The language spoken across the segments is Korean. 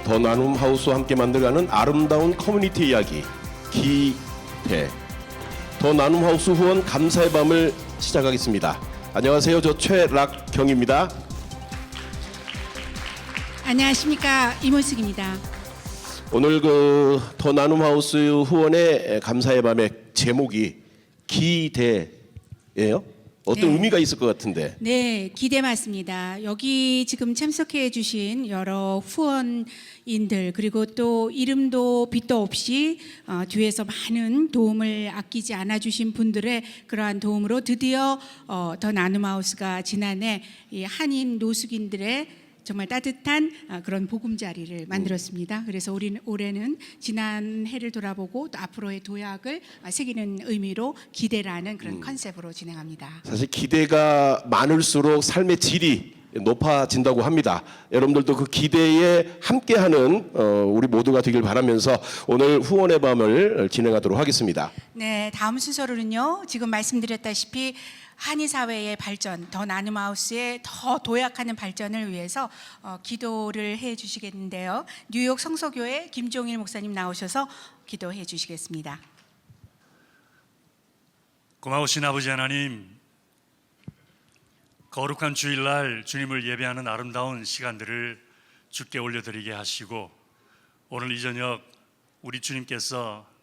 더 나눔 하우스와 함께 만들어가는 아름다운 커뮤니티 이야기 기대. 더 나눔 하우스 후원 감사의 밤을 시작하겠습니다. 안녕하세요. 저 최락경입니다. 안녕하십니까, 이문숙입니다. 오늘 더 나눔 하우스 후원의 감사의 밤의 제목이 기대예요. 어떤 네. 의미가 있을 것 같은데. 네, 기대 맞습니다. 여기 지금 참석해 주신 여러 후원인들, 그리고 또 이름도 빛도 없이 뒤에서 많은 도움을 아끼지 않아 주신 분들의 그러한 도움으로 드디어 더 나눔 하우스가 지난해 이 한인 노숙인들의 정말 따뜻한 그런 보금자리를 만들었습니다. 그래서 우리는 올해는 지난 해를 돌아보고 또 앞으로의 도약을 새기는 의미로 기대라는 그런 컨셉으로 진행합니다. 사실 기대가 많을수록 삶의 질이 높아진다고 합니다. 여러분들도 그 기대에 함께하는 우리 모두가 되길 바라면서 오늘 후원의 밤을 진행하도록 하겠습니다. 네, 다음 순서로는요. 지금 말씀드렸다시피 한인 사회의 발전, 더 나눔 하우스의 더 도약하는 발전을 위해서 기도를 해 주시겠는데요. 뉴욕 성서교회 김종일 목사님 나오셔서 기도해 주시겠습니다. 고마우신 아버지 하나님, 거룩한 주일날 주님을 예배하는 아름다운 시간들을 주께 올려드리게 하시고, 오늘 이 저녁 우리 주님께서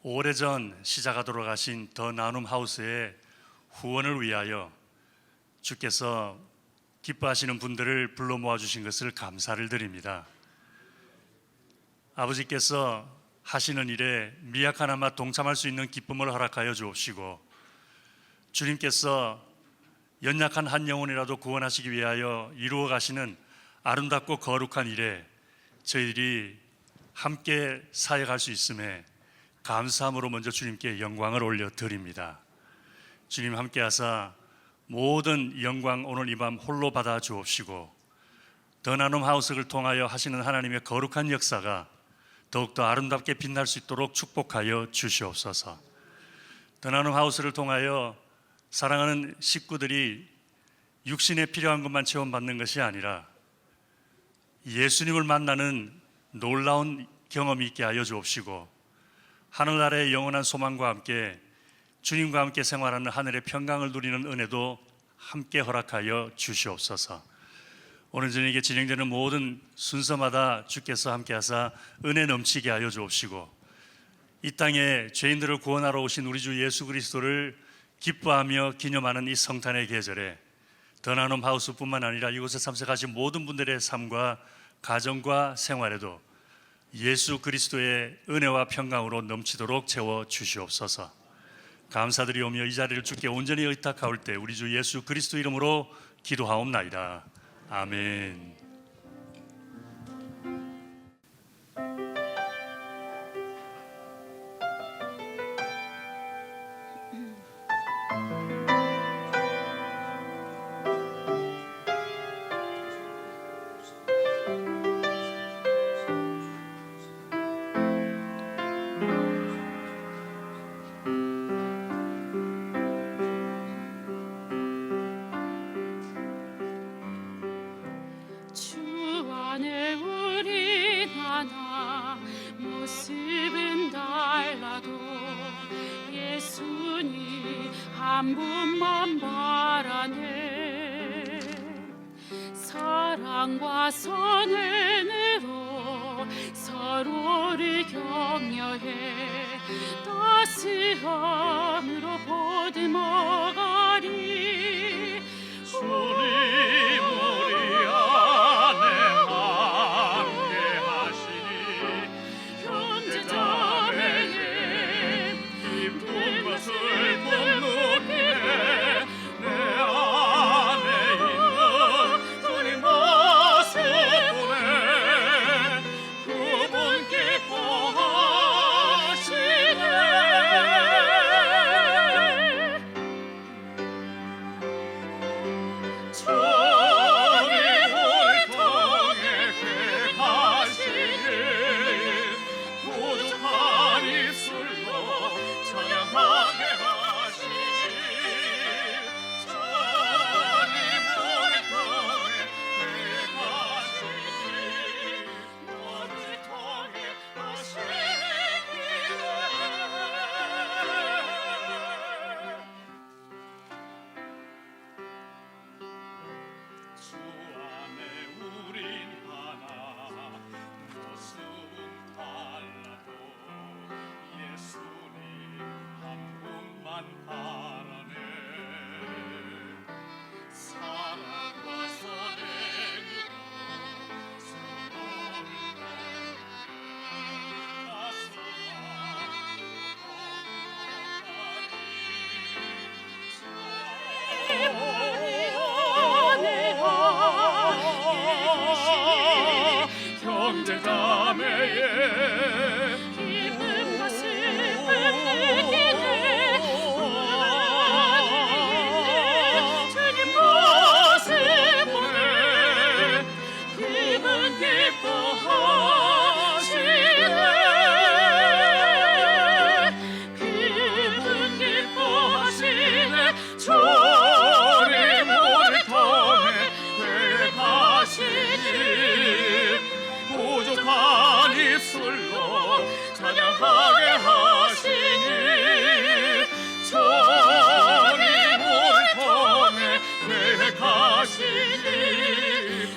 오래전 시작하도록 하신 더 나눔 하우스의 후원을 위하여 주께서 기뻐하시는 분들을 불러 모아주신 것을 감사를 드립니다. 아버지께서 하시는 일에 미약하나마 동참할 수 있는 기쁨을 허락하여 주옵시고, 주님께서 연약한 한 영혼이라도 구원하시기 위하여 이루어 가시는 아름답고 거룩한 일에 저희들이 함께 사역할 수 있음에 감사함으로 먼저 주님께 영광을 올려드립니다. 주님 함께하사 모든 영광 오늘 이 밤 홀로 받아 주옵시고, 더 나눔 하우스를 통하여 하시는 하나님의 거룩한 역사가 더욱더 아름답게 빛날 수 있도록 축복하여 주시옵소서. 더 나눔 하우스를 통하여 사랑하는 식구들이 육신에 필요한 것만 체험받는 것이 아니라 예수님을 만나는 놀라운 경험이 있게 하여 주옵시고, 하늘 아래의 영원한 소망과 함께 주님과 함께 생활하는 하늘의 평강을 누리는 은혜도 함께 허락하여 주시옵소서. 오늘 저녁에 진행되는 모든 순서마다 주께서 함께하사 은혜 넘치게 하여 주옵시고, 이 땅에 죄인들을 구원하러 오신 우리 주 예수 그리스도를 기뻐하며 기념하는 이 성탄의 계절에 더 나눔 하우스뿐만 아니라 이곳에 참석하신 모든 분들의 삶과 가정과 생활에도 예수 그리스도의 은혜와 평강으로 넘치도록 채워 주시옵소서. 감사드리오며 이 자리를 주께 온전히 의탁하올 때 우리 주 예수 그리스도 이름으로 기도하옵나이다. 아멘. 주 안에 우리 하나 모습은 달라도 예수님 한 분만 바라네. 사랑과 선행으로 서로를 격려해 따스함으로 보듬어가리. 주님 우리 안에 함께하시니 형제자매의 기쁜 것을 공급해 내 안에 있는 주님 모습 보내 그분 기뻐하시네. 형제 자매의 기쁜 것을 느끼네 주님 모습 보네 기분 기뻐하시네 기분 기뻐하시네 주님 우리 통해 회개하시니 부족한 입술로 찬양하게 하시니 주님 우리 통해 회개하시니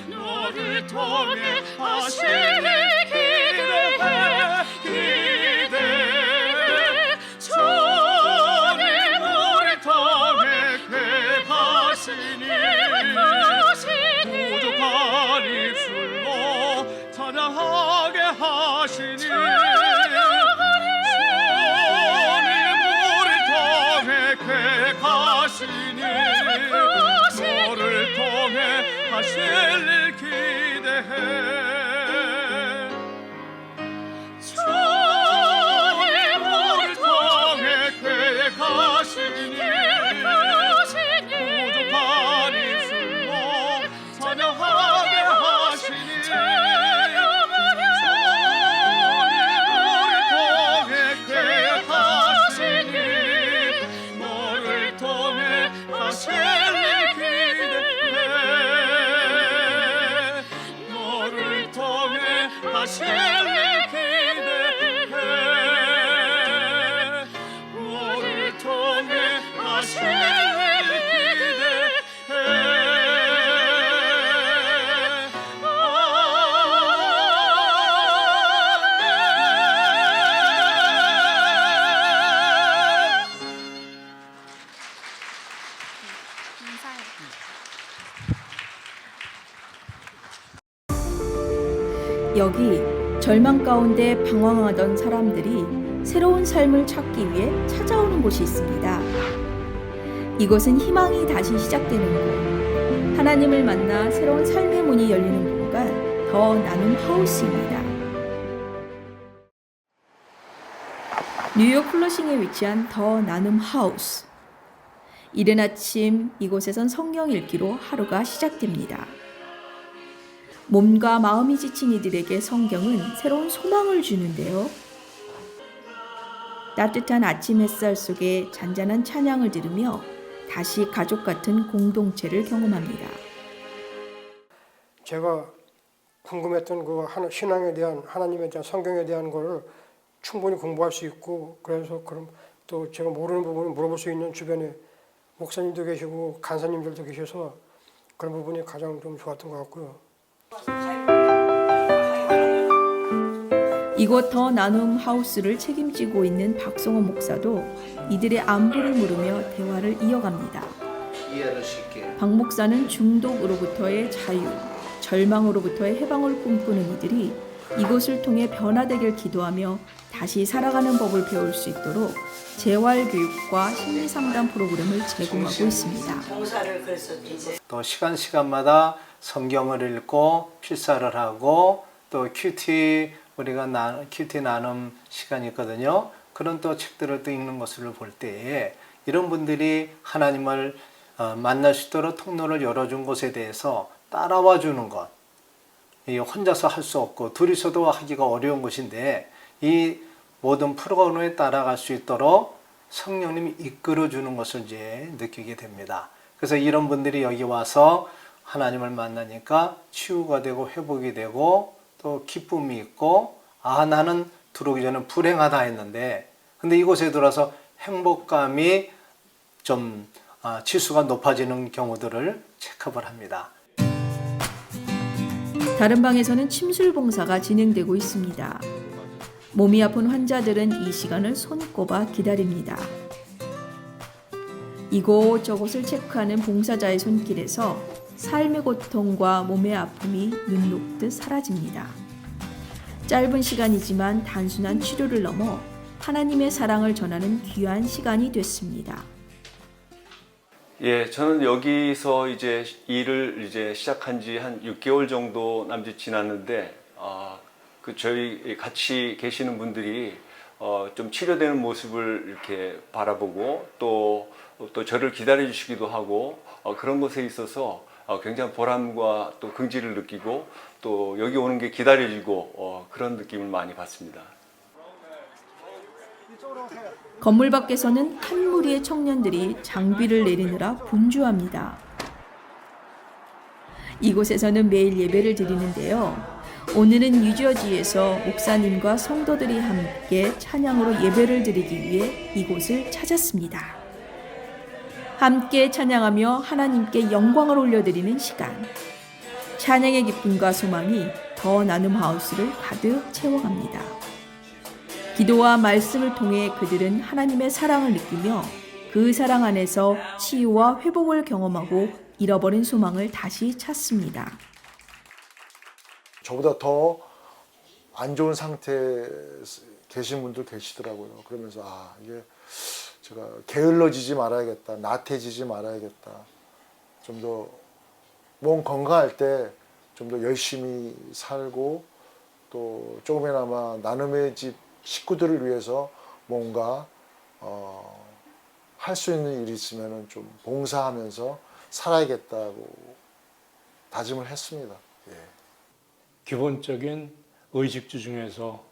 너를 통해 하시니 기대해 주님 우리 통해 회개하시니 부족한 입술로 찬양하게 하시니 주님 우리 통해 회개하시니 너를 통해 하실 일 기대해 주님 우리 통해 회개하시니 부족한 입술로 찬양하게 하시니 주님 우리 통해 회개하시니 너를 통해 하실 일 기대해 너를 통해 하실 일 기대해 너를 통해 하실 일 여기 절망 가운데 방황하던 사람들이 새로운 삶을 찾기 위해 찾아오는 곳이 있습니다. 이곳은 희망이 다시 시작되는 곳, 하나님을 만나 새로운 삶의 문이 열리는 공간, 더 나눔 하우스입니다. 뉴욕 플러싱에 위치한 더 나눔 하우스. 이른 아침 이곳에선 성경 읽기로 하루가 시작됩니다. 몸과 마음이 지친 이들에게 성경은 새로운 소망을 주는데요. 따뜻한 아침 햇살 속에 잔잔한 찬양을 들으며 다시 가족 같은 공동체를 경험합니다. 제가 궁금했던 그 신앙에 대한 하나님에 대한 성경에 대한 걸 충분히 공부할 수 있고 그래서 그럼 또 제가 모르는 부분을 물어볼 수 있는 주변에 목사님도 계시고 간사님들도 계셔서 그런 부분이 가장 좀 좋았던 것 같고요. 이곳 더 나눔 하우스를 책임지고 있는 박성원 목사도 이들의 안부를 물으며 대화를 이어갑니다. 박 목사는 중독으로부터의 자유, 절망으로부터의 해방을 꿈꾸는 이들이 이곳을 통해 변화되길 기도하며 다시 살아가는 법을 배울 수 있도록 재활교육과 심리상담 프로그램을 제공하고 있습니다. 또 시간마다 성경을 읽고 필사를 하고 또 큐티 나눔 시간이 있거든요. 그런 또 책들을 또 읽는 것을 볼 때에 이런 분들이 하나님을 만날 수 있도록 통로를 열어준 것에 대해서 따라와 주는 것, 혼자서 할 수 없고 둘이서도 하기가 어려운 것인데 이 모든 프로그램에 따라갈 수 있도록 성령님이 이끌어 주는 것을 이제 느끼게 됩니다. 그래서 이런 분들이 여기 와서 하나님을 만나니까 치유가 되고 회복이 되고 또 기쁨이 있고 나는 들어오기 전에 불행하다 했는데 근데 이곳에 들어와서 행복감이 좀 지수가 높아지는 경우들을 체크업을 합니다. 다른 방에서는 침술 봉사가 진행되고 있습니다. 몸이 아픈 환자들은 이 시간을 손꼽아 기다립니다. 이곳저곳을 체크하는 봉사자의 손길에서 삶의 고통과 몸의 아픔이 눈 녹듯 사라집니다. 짧은 시간이지만 단순한 치료를 넘어 하나님의 사랑을 전하는 귀한 시간이 됐습니다. 예, 저는 여기서 이제 일을 시작한 지 한 6개월 정도 남짓 지났는데 그 저희 같이 계시는 분들이 좀 치료되는 모습을 이렇게 바라보고 또 저를 기다려 주시기도 하고 그런 것에 있어서 굉장히 보람과 또 긍지를 느끼고 또 여기 오는 게 기다려지고 그런 느낌을 많이 받습니다. 건물 밖에서는 한 무리의 청년들이 장비를 내리느라 분주합니다. 이곳에서는 매일 예배를 드리는데요. 오늘은 뉴저지에서 목사님과 성도들이 함께 찬양으로 예배를 드리기 위해 이곳을 찾았습니다. 함께 찬양하며 하나님께 영광을 올려드리는 시간. 찬양의 기쁨과 소망이 더 나눔 하우스를 가득 채워갑니다. 기도와 말씀을 통해 그들은 하나님의 사랑을 느끼며 그 사랑 안에서 치유와 회복을 경험하고 잃어버린 소망을 다시 찾습니다. 저보다 더 안 좋은 상태에 계신 분들 계시더라고요. 그러면서 이게 제가 게을러지지 말아야겠다, 나태해지지 말아야겠다. 좀 더 몸 건강할 때 좀 더 열심히 살고 또 조금이나마 나눔의 집 식구들을 위해서 뭔가 할 수 있는 일이 있으면 좀 봉사하면서 살아야겠다고 다짐을 했습니다. 예. 기본적인 의식주 중에서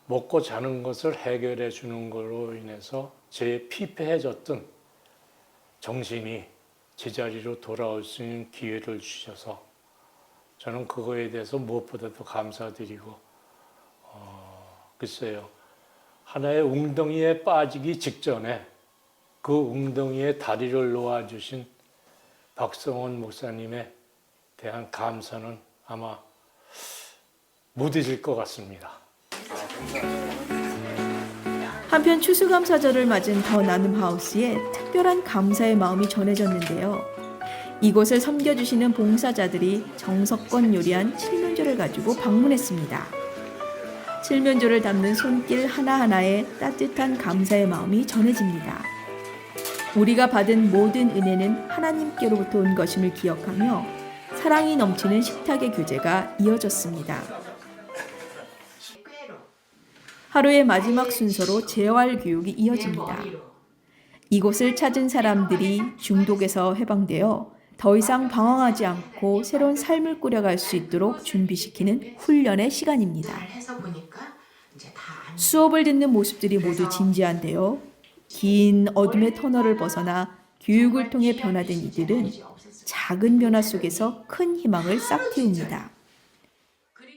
먹고 자는 것을 해결해 주는 걸로 인해서 제 피폐해졌던 정신이 제자리로 돌아올 수 있는 기회를 주셔서 저는 그거에 대해서 무엇보다도 감사드리고 글쎄요, 하나의 웅덩이에 빠지기 직전에 그 웅덩이에 다리를 놓아주신 박성원 목사님에 대한 감사는 아마 못 잊을 것 같습니다. 한편 추수감사절을 맞은 더 나눔 하우스에 특별한 감사의 마음이 전해졌는데요. 이곳을 섬겨주시는 봉사자들이 정석권 요리한 칠면조를 가지고 방문했습니다. 칠면조를 담는 손길 하나하나에 따뜻한 감사의 마음이 전해집니다. 우리가 받은 모든 은혜는 하나님께로부터 온 것임을 기억하며 사랑이 넘치는 식탁의 교제가 이어졌습니다. 하루의 마지막 순서로 재활 교육이 이어집니다. 이곳을 찾은 사람들이 중독에서 해방되어 더 이상 방황하지 않고 새로운 삶을 꾸려갈 수 있도록 준비시키는 훈련의 시간입니다. 수업을 듣는 모습들이 모두 진지한데요. 긴 어둠의 터널을 벗어나 교육을 통해 변화된 이들은 작은 변화 속에서 큰 희망을 싹틔웁니다.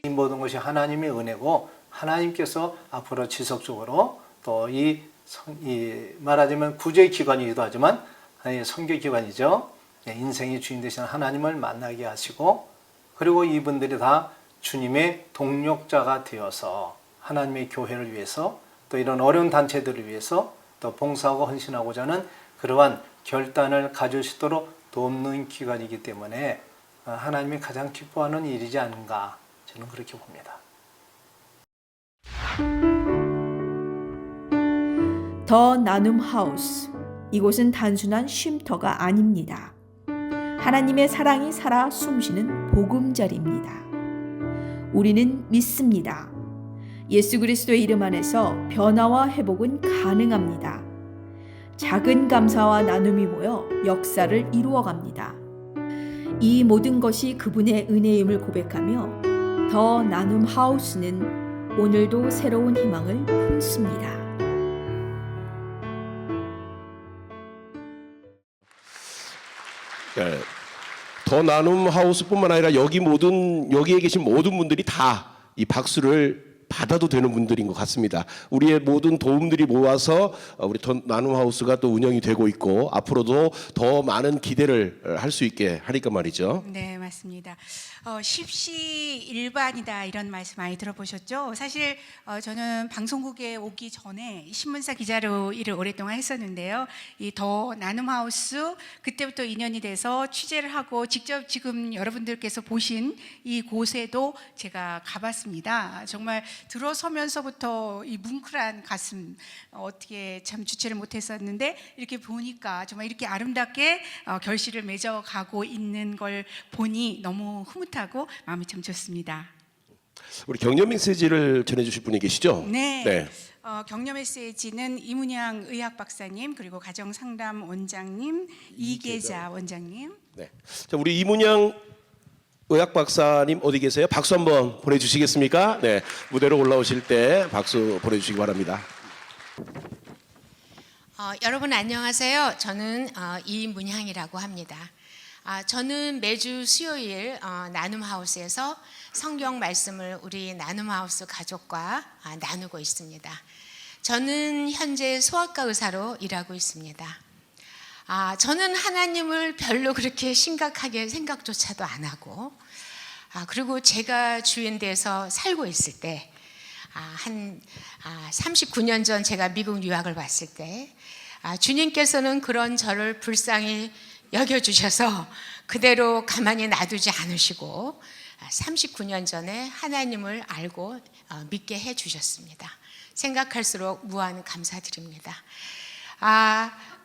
이 모든 것이 하나님의 은혜고 하나님께서 앞으로 지속적으로 또 이 말하자면 구제 기관이기도 하지만 선교 기관이죠. 인생의 주인 되신 하나님을 만나게 하시고 그리고 이분들이 다 주님의 동력자가 되어서 하나님의 교회를 위해서 또 이런 어려운 단체들을 위해서 또 봉사하고 헌신하고자 하는 그러한 결단을 가질 수 있도록 돕는 기관이기 때문에 하나님이 가장 기뻐하는 일이지 않은가 저는 그렇게 봅니다. 더 나눔 하우스. 이곳은 단순한 쉼터가 아닙니다. 하나님의 사랑이 살아 숨쉬는 보금자리입니다. 우리는 믿습니다. 예수 그리스도의 이름 안에서 변화와 회복은 가능합니다. 작은 감사와 나눔이 모여 역사를 이루어갑니다. 이 모든 것이 그분의 은혜임을 고백하며 더 나눔 하우스는 오늘도 새로운 희망을 품습니다. 네. 더 나눔 하우스뿐만 아니라 여기에 계신 모든 분들이 다 이 박수를 받아도 되는 분들인 것 같습니다. 우리의 모든 도움들이 모아서 우리 더 나눔 하우스가 또 운영이 되고 있고 앞으로도 더 많은 기대를 할 수 있게 하니까 말이죠. 네, 맞습니다. 십시일반이다 이런 말씀 많이 들어보셨죠? 사실 저는 방송국에 오기 전에 신문사 기자로 일을 오랫동안 했었는데요. 이 더 나눔 하우스 그때부터 인연이 돼서 취재를 하고 직접 지금 여러분들께서 보신 이 곳에도 제가 가봤습니다. 정말 들어서면서부터 이 뭉클한 가슴 어떻게 참 주체를 못했었는데 이렇게 보니까 정말 이렇게 아름답게 결실을 맺어가고 있는 걸 보니 너무 흐뭇하고 마음이 참 좋습니다. 우리 격려 메시지를 전해주실 분이 계시죠? 네. 격려 메시지는 이문양 의학 박사님 그리고 가정상담 원장님 이계자 원장님. 네. 자, 우리 이문양 의학 박사님 어디 계세요? 박수 한번 보내주시겠습니까? 네. 무대로 올라오실 때 박수 보내주시기 바랍니다. 여러분 안녕하세요. 저는 이문향이라고 합니다. 저는 매주 수요일 나눔하우스에서 성경 말씀을 우리 나눔하우스 가족과 나누고 있습니다. 저는 현재 소아과 의사로 일하고 있습니다. 저는 하나님을 별로 그렇게 심각하게 생각조차도 안 하고 그리고 제가 주인대에서 살고 있을 때 한 39년 전 제가 미국 유학을 왔을 때 주님께서는 그런 저를 불쌍히 여겨주셔서 그대로 가만히 놔두지 않으시고 39년 전에 하나님을 알고 믿게 해주셨습니다. 생각할수록 무한 감사드립니다.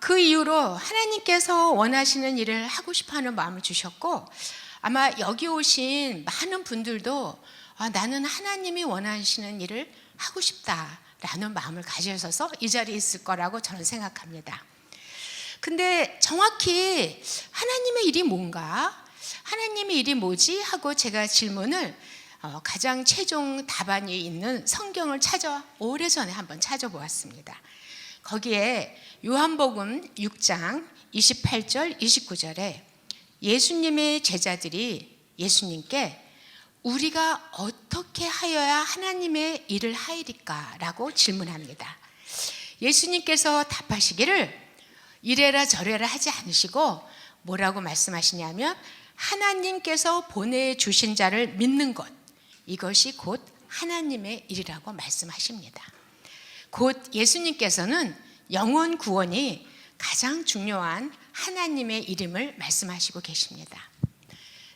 그 이후로 하나님께서 원하시는 일을 하고 싶어하는 마음을 주셨고 아마 여기 오신 많은 분들도 나는 하나님이 원하시는 일을 하고 싶다라는 마음을 가지셔서 이 자리에 있을 거라고 저는 생각합니다. 근데 정확히 하나님의 일이 뭔가? 하나님의 일이 뭐지? 하고 제가 질문을 가장 최종 답안이 있는 성경을 오래전에 한번 찾아보았습니다. 거기에 요한복음 6장 28절 29절에 예수님의 제자들이 예수님께 우리가 어떻게 하여야 하나님의 일을 하리까? 라고 질문합니다. 예수님께서 답하시기를 이래라 저래라 하지 않으시고 뭐라고 말씀하시냐면 하나님께서 보내주신 자를 믿는 것, 이것이 곧 하나님의 일이라고 말씀하십니다. 곧 예수님께서는 영혼 구원이 가장 중요한 하나님의 이름을 말씀하시고 계십니다.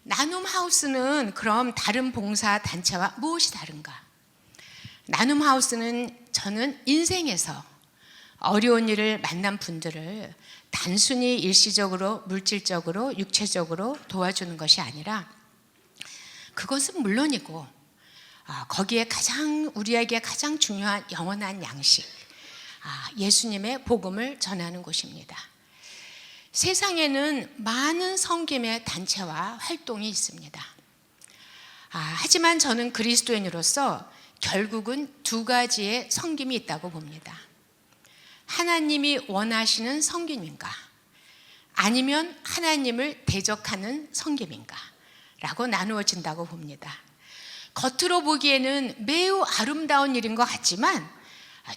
나눔하우스는 그럼 다른 봉사단체와 무엇이 다른가? 나눔하우스는 저는 인생에서 어려운 일을 만난 분들을 단순히 일시적으로, 물질적으로, 육체적으로 도와주는 것이 아니라 그것은 물론이고 거기에 우리에게 가장 중요한 영원한 양식, 예수님의 복음을 전하는 곳입니다. 세상에는 많은 섬김의 단체와 활동이 있습니다. 하지만 저는 그리스도인으로서 결국은 두 가지의 섬김이 있다고 봅니다. 하나님이 원하시는 섬김인가? 아니면 하나님을 대적하는 섬김인가? 라고 나누어진다고 봅니다. 겉으로 보기에는 매우 아름다운 일인 것 같지만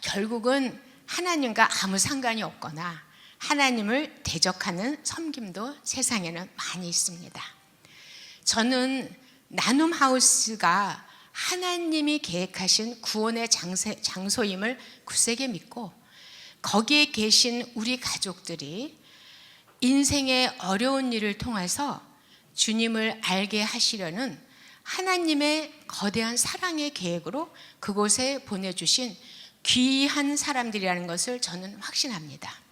결국은 하나님과 아무 상관이 없거나 하나님을 대적하는 섬김도 세상에는 많이 있습니다. 저는 나눔하우스가 하나님이 계획하신 구원의 장소임을 굳세게 믿고 거기에 계신 우리 가족들이 인생의 어려운 일을 통해서 주님을 알게 하시려는 하나님의 거대한 사랑의 계획으로 그곳에 보내주신 귀한 사람들이라는 것을 저는 확신합니다.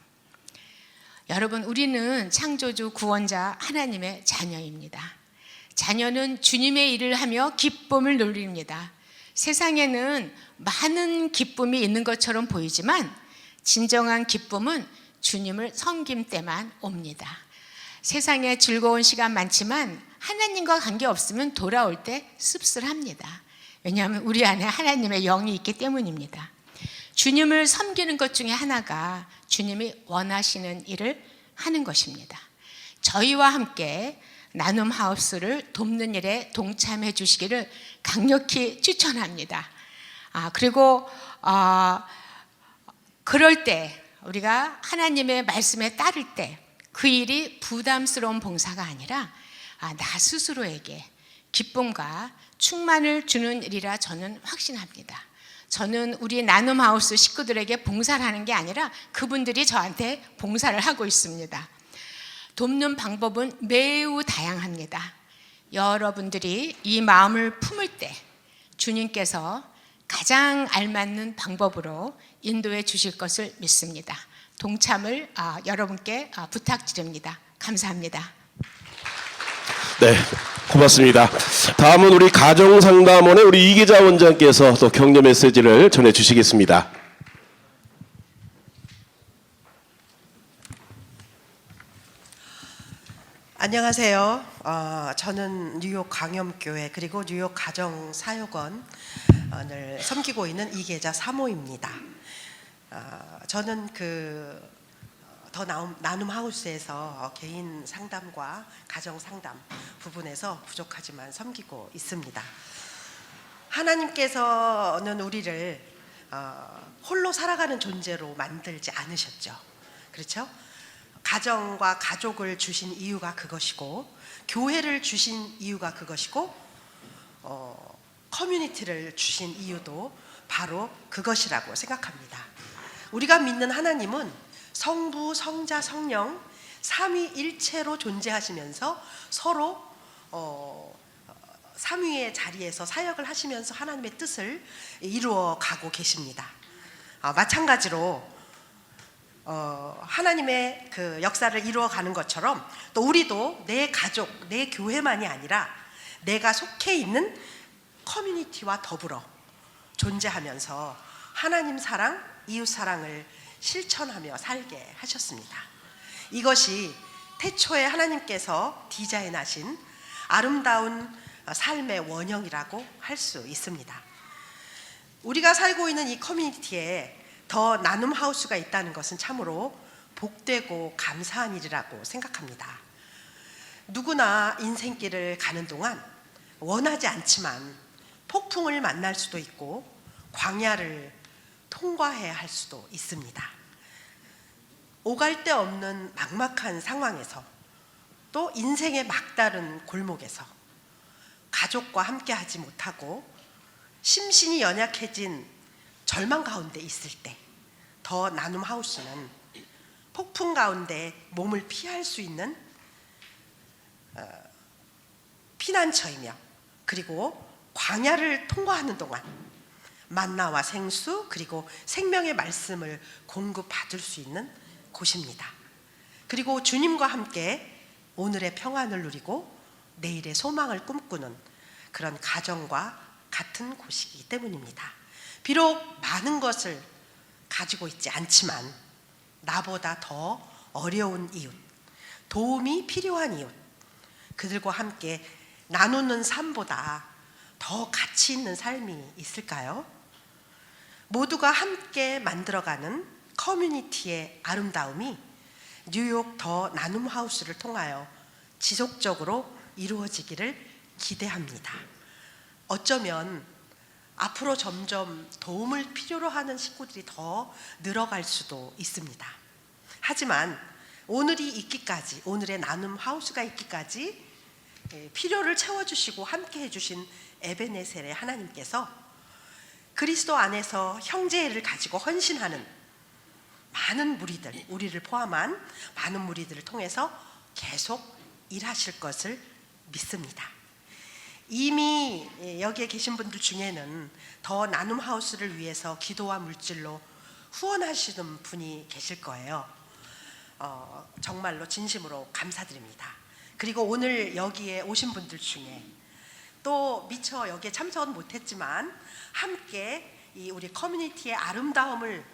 여러분, 우리는 창조주 구원자 하나님의 자녀입니다. 자녀는 주님의 일을 하며 기쁨을 누립니다. 세상에는 많은 기쁨이 있는 것처럼 보이지만 진정한 기쁨은 주님을 섬김 때만 옵니다. 세상에 즐거운 시간 많지만 하나님과 관계없으면 돌아올 때 씁쓸합니다. 왜냐하면 우리 안에 하나님의 영이 있기 때문입니다. 주님을 섬기는 것 중에 하나가 주님이 원하시는 일을 하는 것입니다. 저희와 함께 나눔하우스를 돕는 일에 동참해 주시기를 강력히 추천합니다. 그리고 그럴 때 우리가 하나님의 말씀에 따를 때 그 일이 부담스러운 봉사가 아니라 나 스스로에게 기쁨과 충만을 주는 일이라 저는 확신합니다. 저는 우리 나눔하우스 식구들에게 봉사를 하는 게 아니라 그분들이 저한테 봉사를 하고 있습니다. 돕는 방법은 매우 다양합니다. 여러분들이 이 마음을 품을 때 주님께서 가장 알맞는 방법으로 인도해 주실 것을 믿습니다. 동참을 여러분께 부탁드립니다. 감사합니다. 네, 고맙습니다. 다음은 우리 가정상담원의 우리 이기자 원장께서 또 격려 메시지를 전해주시겠습니다. 안녕하세요. 저는 뉴욕 광염교회 그리고 뉴욕 가정사역원을 섬기고 있는 이계자 사모입니다. 저는 더 나눔 하우스에서 개인 상담과 가정 상담 부분에서 부족하지만 섬기고 있습니다. 하나님께서는 우리를 홀로 살아가는 존재로 만들지 않으셨죠. 그렇죠? 가정과 가족을 주신 이유가 그것이고, 교회를 주신 이유가 그것이고, 커뮤니티를 주신 이유도 바로 그것이라고 생각합니다. 우리가 믿는 하나님은 성부, 성자, 성령 삼위일체로 존재하시면서 서로 삼위의 자리에서 사역을 하시면서 하나님의 뜻을 이루어 가고 계십니다. 마찬가지로 하나님의 그 역사를 이루어가는 것처럼 또 우리도 내 가족, 내 교회만이 아니라 내가 속해 있는 커뮤니티와 더불어 존재하면서 하나님 사랑, 이웃 사랑을 실천하며 살게 하셨습니다. 이것이 태초에 하나님께서 디자인하신 아름다운 삶의 원형이라고 할 수 있습니다. 우리가 살고 있는 이 커뮤니티에 더 나눔 하우스가 있다는 것은 참으로 복되고 감사한 일이라고 생각합니다. 누구나 인생길을 가는 동안 원하지 않지만 폭풍을 만날 수도 있고 광야를 통과해야 할 수도 있습니다. 오갈 데 없는 막막한 상황에서 또 인생의 막다른 골목에서 가족과 함께 하지 못하고 심신이 연약해진 절망 가운데 있을 때 더 나눔 하우스는 폭풍 가운데 몸을 피할 수 있는 피난처이며, 그리고 광야를 통과하는 동안 만나와 생수 그리고 생명의 말씀을 공급받을 수 있는 곳입니다. 그리고 주님과 함께 오늘의 평안을 누리고 내일의 소망을 꿈꾸는 그런 가정과 같은 곳이기 때문입니다. 비록 많은 것을 가지고 있지 않지만 나보다 더 어려운 이웃, 도움이 필요한 이웃, 그들과 함께 나누는 삶보다 더 가치 있는 삶이 있을까요? 모두가 함께 만들어가는 커뮤니티의 아름다움이 뉴욕 더 나눔 하우스를 통하여 지속적으로 이루어지기를 기대합니다. 어쩌면 앞으로 점점 도움을 필요로 하는 식구들이 더 늘어갈 수도 있습니다. 하지만 오늘이 있기까지, 오늘의 나눔 하우스가 있기까지 필요를 채워주시고 함께 해주신 에베네셀의 하나님께서 그리스도 안에서 형제를 가지고 헌신하는 많은 무리들, 우리를 포함한 많은 무리들을 통해서 계속 일하실 것을 믿습니다. 이미 여기에 계신 분들 중에는 더 나눔 하우스를 위해서 기도와 물질로 후원하시는 분이 계실 거예요. 정말로 진심으로 감사드립니다. 그리고 오늘 여기에 오신 분들 중에 또 미처 여기에 참석은 못했지만 함께 이 우리 커뮤니티의 아름다움을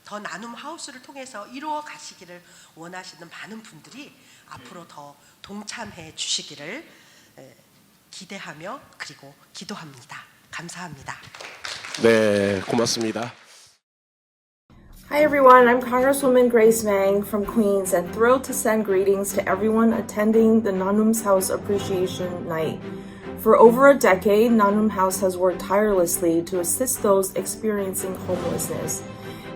더 나눔 하우스를 통해서 이루어 가시기를 원하시는 많은 분들이 앞으로 더 동참해 주시기를 기대하며 그리고 기도합니다. 감사합니다. 네, 고맙습니다. Hi everyone, I'm Congresswoman Grace Meng from Queens and thrilled to send greetings to everyone attending the Nanum's House Appreciation Night. For over a decade, Nanum House has worked tirelessly to assist those experiencing homelessness.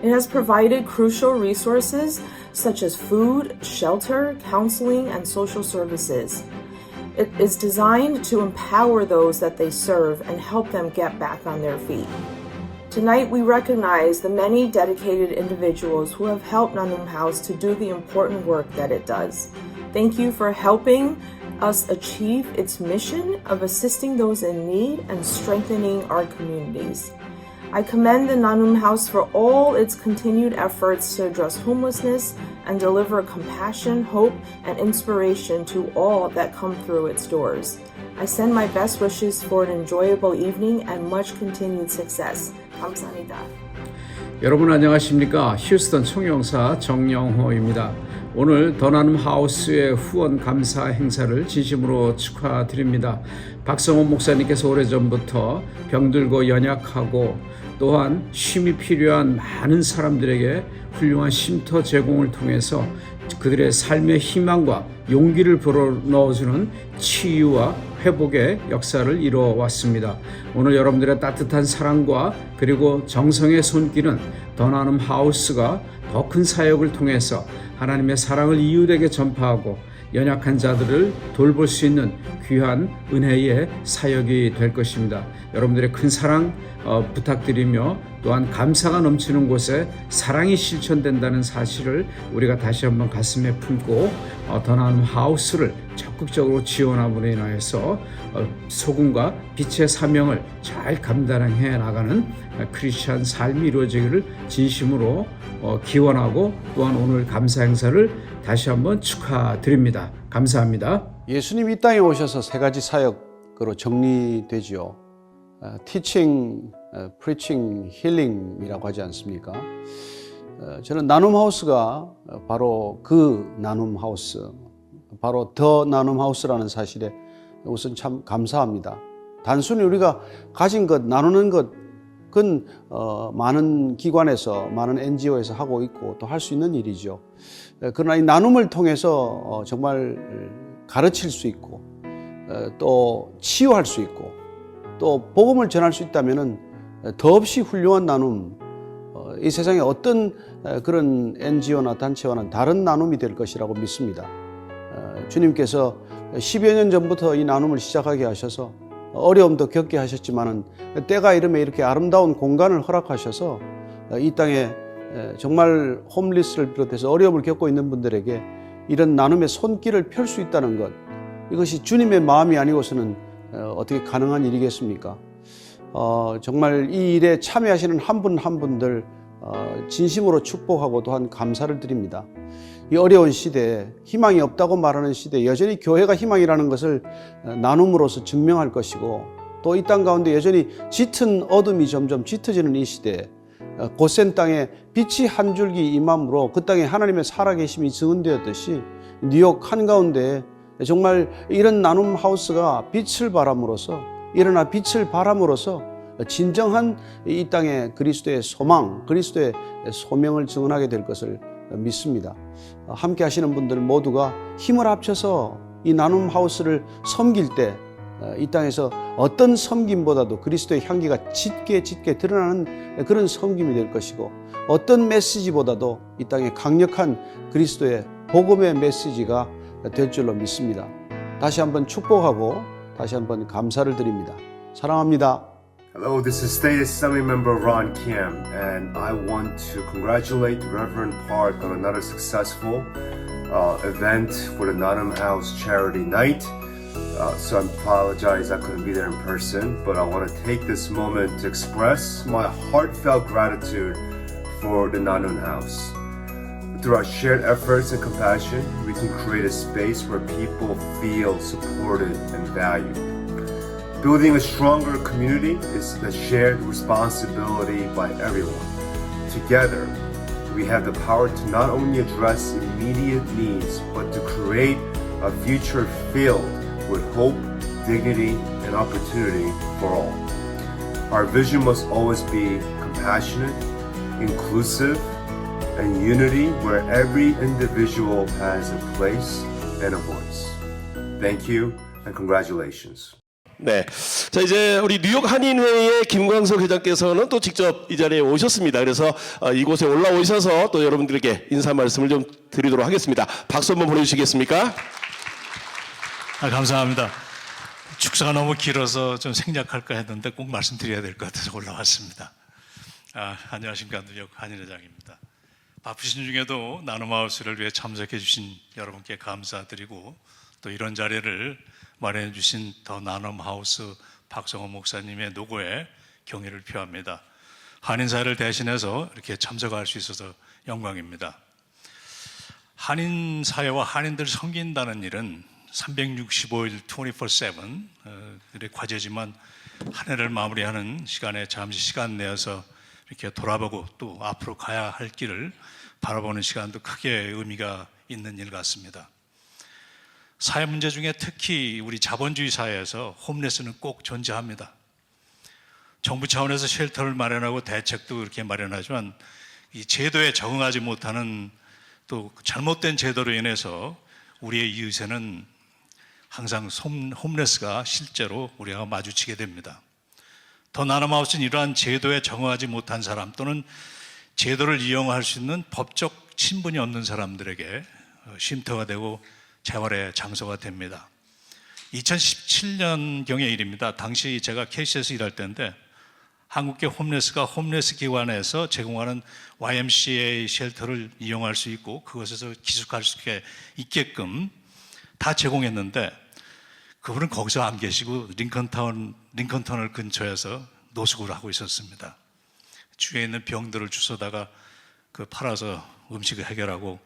It has provided crucial resources such as food, shelter, counseling, and social services. It is designed to empower those that they serve and help them get back on their feet. Tonight, we recognize the many dedicated individuals who have helped Nanum House to do the important work that it does. Thank you for helping us achieve its mission of assisting those in need and strengthening our communities. I commend the Nanum House for all its continued efforts to address homelessness and deliver compassion, hope, and inspiration to all that come through its doors. I send my best wishes for an enjoyable evening and much continued success. 감사합니다. 여러분 안녕하십니까? 휴스턴 총영사 정영호입니다. 오늘 더 나눔 하우스의 후원 감사 행사를 진심으로 축하드립니다. 박성호 목사님께서 오래전부터 병들고 연약하고 또한 쉼이 필요한 많은 사람들에게 훌륭한 쉼터 제공을 통해서 그들의 삶의 희망과 용기를 불어넣어주는 치유와 회복의 역사를 이루어왔습니다. 오늘 여러분들의 따뜻한 사랑과 그리고 정성의 손길은 더 나눔 하우스가 더 큰 사역을 통해서 하나님의 사랑을 이웃에게 전파하고 연약한 자들을 돌볼 수 있는 귀한 은혜의 사역이 될 것입니다. 여러분들의 큰 사랑 부탁드리며 또한 감사가 넘치는 곳에 사랑이 실천된다는 사실을 우리가 다시 한번 가슴에 품고 더 나눔 하우스를 적극적으로 지원함으로 인하여서 소금과 빛의 사명을 잘 감당해 나가는 크리스찬 삶이 이루어지기를 진심으로 기원하고 또한 오늘 감사 행사를 다시 한번 축하드립니다. 감사합니다. 예수님 이 땅에 오셔서 세 가지 사역으로 정리되지요. Teaching, Preaching, Healing이라고 하지 않습니까? 저는 나눔하우스가 바로 그 나눔하우스, 바로 더 나눔하우스라는 사실에 우선 참 감사합니다. 단순히 우리가 가진 것, 나누는 것, 그건 많은 기관에서, 많은 NGO에서 하고 있고 또 할 수 있는 일이죠. 그러나 이 나눔을 통해서 정말 가르칠 수 있고 또 치유할 수 있고 또 복음을 전할 수 있다면 더없이 훌륭한 나눔, 이 세상에 어떤 그런 NGO나 단체와는 다른 나눔이 될 것이라고 믿습니다. 주님께서 10여 년 전부터 이 나눔을 시작하게 하셔서 어려움도 겪게 하셨지만 때가 이르면 이렇게 아름다운 공간을 허락하셔서 이 땅에 정말 홈리스를 비롯해서 어려움을 겪고 있는 분들에게 이런 나눔의 손길을 펼 수 있다는 것, 이것이 주님의 마음이 아니고서는 어떻게 가능한 일이겠습니까? 정말 이 일에 참여하시는 한 분 한 분들 진심으로 축복하고 또한 감사를 드립니다. 이 어려운 시대에 희망이 없다고 말하는 시대에 여전히 교회가 희망이라는 것을 나눔으로써 증명할 것이고 또 이 땅 가운데 여전히 짙은 어둠이 점점 짙어지는 이 시대에 고센 땅에 빛이 한 줄기 임함으로 그 땅에 하나님의 살아계심이 증언되었듯이 뉴욕 한가운데 정말 이런 나눔 하우스가 빛을 발함으로써 일어나 빛을 발함으로써 진정한 이 땅에 그리스도의 소망, 그리스도의 소명을 증언하게 될 것을 믿습니다. 함께 하시는 분들 모두가 힘을 합쳐서 이 나눔 하우스를 섬길 때 이 땅에서 어떤 섬김보다도 그리스도의 향기가 짙게 드러나는 그런 섬김이 될 것이고 어떤 메시지보다도 이 땅에 강력한 그리스도의 복음의 메시지가 될 줄로 믿습니다. 다시 한번 축복하고 다시 한번 감사를 드립니다. 사랑합니다. Hello, this is State Assembly Member Ron Kim, and I want to congratulate Reverend Park on another successful event for the Nanum House Charity Night. So I apologize I couldn't be there in person, but I want to take this moment to express my heartfelt gratitude for the Nanum House. Through our shared efforts and compassion, we can create a space where people feel supported and valued. Building a stronger community is a shared responsibility by everyone. Together, we have the power to not only address immediate needs, but to create a future filled with hope, dignity, and opportunity for all. Our vision must always be compassionate, inclusive, and unity where every individual has a place and a voice. Thank you and congratulations. 네. 자, 이제 우리 뉴욕 한인회의 김광석 회장께서는 또 직접 이 자리에 오셨습니다. 그래서 이곳에 올라오셔서 또 여러분들에게 인사 말씀을 좀 드리도록 하겠습니다. 박수 한번 보내주시겠습니까? 감사합니다. 축사가 너무 길어서 좀 생략할까 했는데 꼭 말씀드려야 될 것 같아서 올라왔습니다. 안녕하십니까. 뉴욕 한인회장입니다. 바쁘신 중에도 나눔하우스를 위해 참석해 주신 여러분께 감사드리고 또 이런 자리를 마련해 주신 더 나눔하우스 박성호 목사님의 노고에 경의를 표합니다. 한인사회를 대신해서 이렇게 참석할 수 있어서 영광입니다. 한인사회와 한인들 섬긴다는 일은 365일 24/7의 과제지만 한 해를 마무리하는 시간에 잠시 시간 내어서 이렇게 돌아보고 또 앞으로 가야 할 길을 바라보는 시간도 크게 의미가 있는 일 같습니다. 사회 문제 중에 특히 우리 자본주의 사회에서 홈레스는 꼭 존재합니다. 정부 차원에서 쉘터를 마련하고 대책도 그렇게 마련하지만 이 제도에 적응하지 못하는 또 잘못된 제도로 인해서 우리의 이웃에는 항상 홈레스가 실제로 우리가 마주치게 됩니다. 더 나눔하우스는 이러한 제도에 적응하지 못한 사람 또는 제도를 이용할 수 있는 법적 신분이 없는 사람들에게 쉼터가 되고 재활의 장소가 됩니다. 2017년경의 일입니다. 당시 제가 KC에서 일할 때인데 한국계 홈레스가 홈레스 기관에서 제공하는 YMCA 쉘터를 이용할 수 있고 그것에서 기숙할 수 있게끔 다 제공했는데 그분은 거기서 안 계시고 링컨터널 근처에서 노숙을 하고 있었습니다. 주위에 있는 병들을 주워다가 팔아서 음식을 해결하고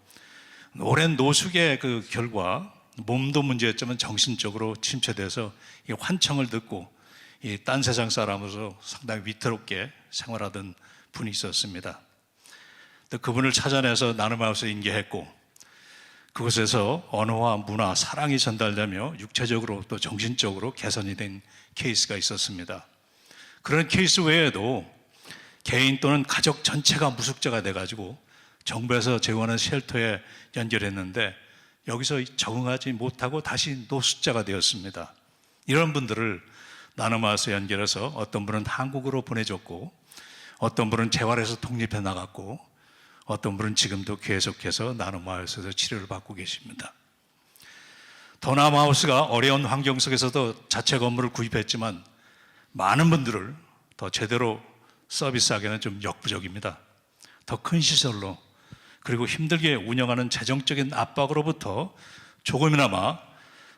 오랜 노숙의 그 결과 몸도 문제였지만 정신적으로 침체돼서 이 환청을 듣고 이 딴 세상 사람으로서 상당히 위태롭게 생활하던 분이 있었습니다. 또 그분을 찾아내서 나눔하우스에 인계했고 그곳에서 언어와 문화, 사랑이 전달되며 육체적으로 또 정신적으로 개선이 된 케이스가 있었습니다. 그런 케이스 외에도 개인 또는 가족 전체가 무숙자가 돼가지고 정부에서 제공하는 쉘터에 연결했는데 여기서 적응하지 못하고 다시 노숙자가 되었습니다. 이런 분들을 나눔하우스에 연결해서 어떤 분은 한국으로 보내줬고 어떤 분은 재활에서 독립해 나갔고 어떤 분은 지금도 계속해서 나눔하우스에서 치료를 받고 계십니다. 더 나눔하우스가 어려운 환경 속에서도 자체 건물을 구입했지만 많은 분들을 더 제대로 서비스하기는 좀 역부족입니다. 더 큰 시설로 그리고 힘들게 운영하는 재정적인 압박으로부터 조금이나마